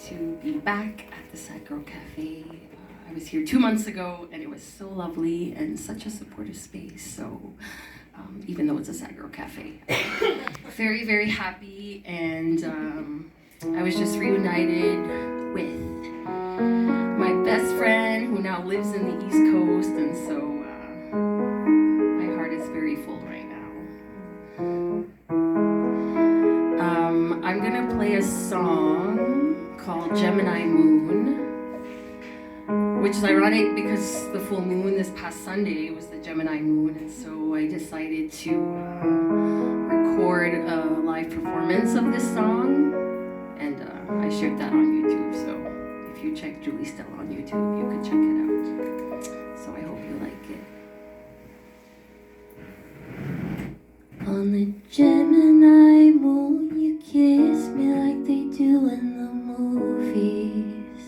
To be back at the Sad Girl Café. I was here 2 months ago and it was so lovely and such a supportive space. So even though it's a Sad Girl Café, very, very happy. And I was just reunited with my best friend who now lives in the East Coast. And so my heart is very full right now. I'm gonna play a song called Gemini Moon, which is ironic because the full moon this past Sunday was the Gemini moon, and so I decided to record a live performance of this song, and I shared that on YouTube, so if you check Stella on YouTube, you can check it out. So I hope you like it. On the Gemini moon, you kiss me like they do in the movies.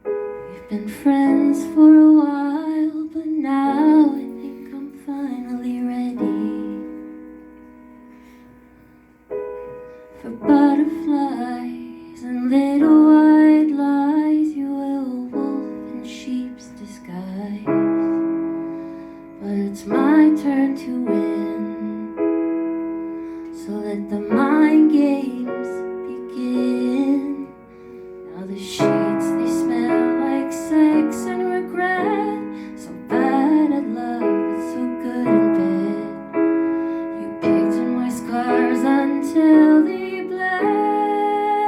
We've been friends for a while, but now I think I'm finally ready for butterflies and little white lies. You were a wolf in sheep's disguise, but it's my turn to win. So let the mind games begin. Now the sheets, they smell like sex and regret. So bad at love, but so good in bed. You picked at my scars until they bled.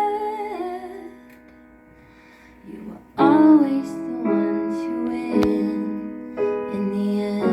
You were always the one to win in the end.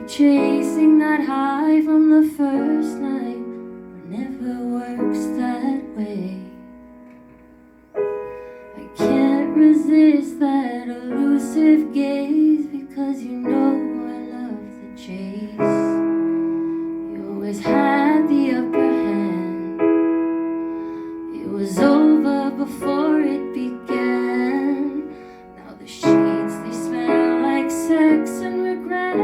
Chasing that high from the first night, but never works that way. I can't resist that elusive gaze, because you know I love the chase. You always had the upper hand. It was over before it began. Now the sheets, they smell like sex and regret.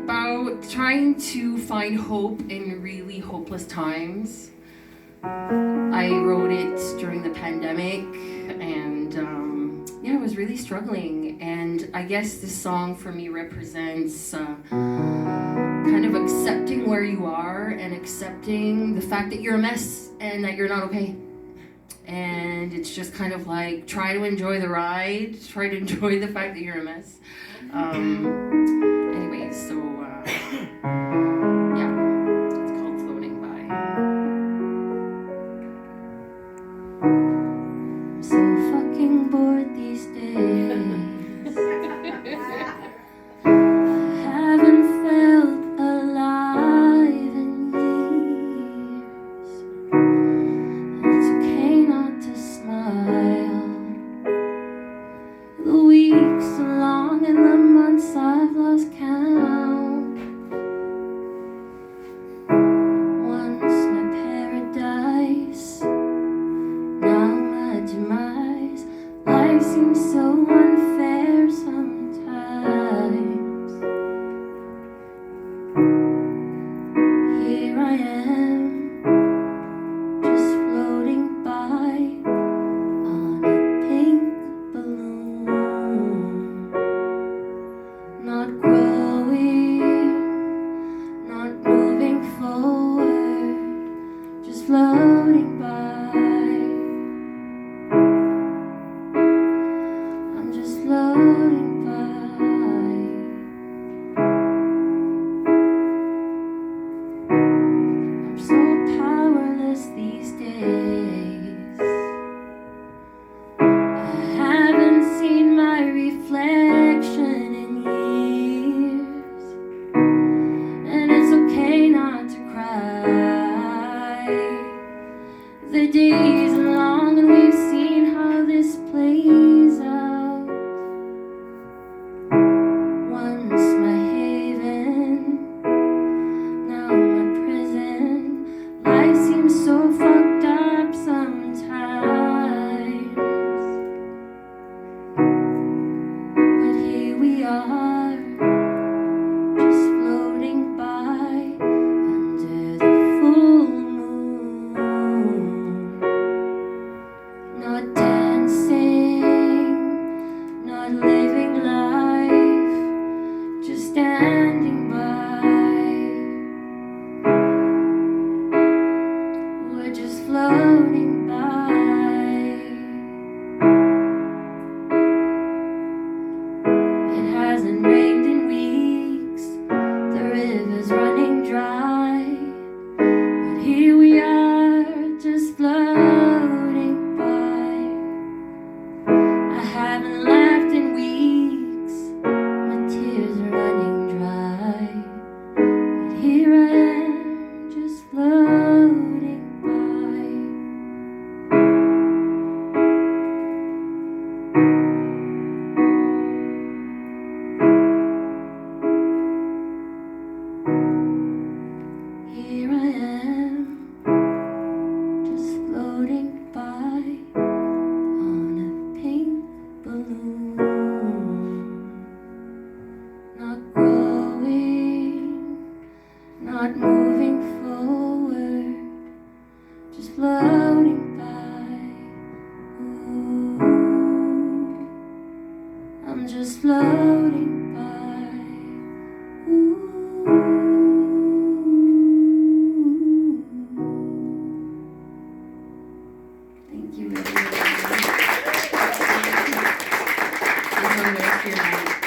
about trying to find hope in really hopeless times. I wrote it during the pandemic, and I was really struggling. And I guess this song for me represents kind of accepting where you are and accepting the fact that you're a mess and that you're not okay. And it's just kind of like, try to enjoy the ride, try to enjoy the fact that you're a mess. Anyways, so it's called Floating By. I'm so fucking bored these days. I haven't felt alive in years. It's okay not to smile. The weeks are long and the months I've lost count. Once my paradise, now my demise. Life seems so unfair sometimes. Here I am, just floating by on a pink balloon. Not growing, not moving forward, just floating by. I'm just floating by. I'm so powerless these days. I haven't seen my reflection in years. And it's okay not to cry. The days are long and we've seen how this plays out. Once my haven, now my prison. Life seems so fucked up sometimes. But here we are, just floating by under the full moon. Not dancing, not living life, just standing by. We're just floating by. It hasn't rained in weeks, the river's running dry. But here we are, just floating by. I haven't laughed in weeks, my tears are running dry. But here I am, just floating by. Here I am, just floating by on a pink balloon. Not growing, not moving forward, just floating by. Ooh, I'm just floating by. Ooh. Thank you, everyone. Enjoy the rest of your night.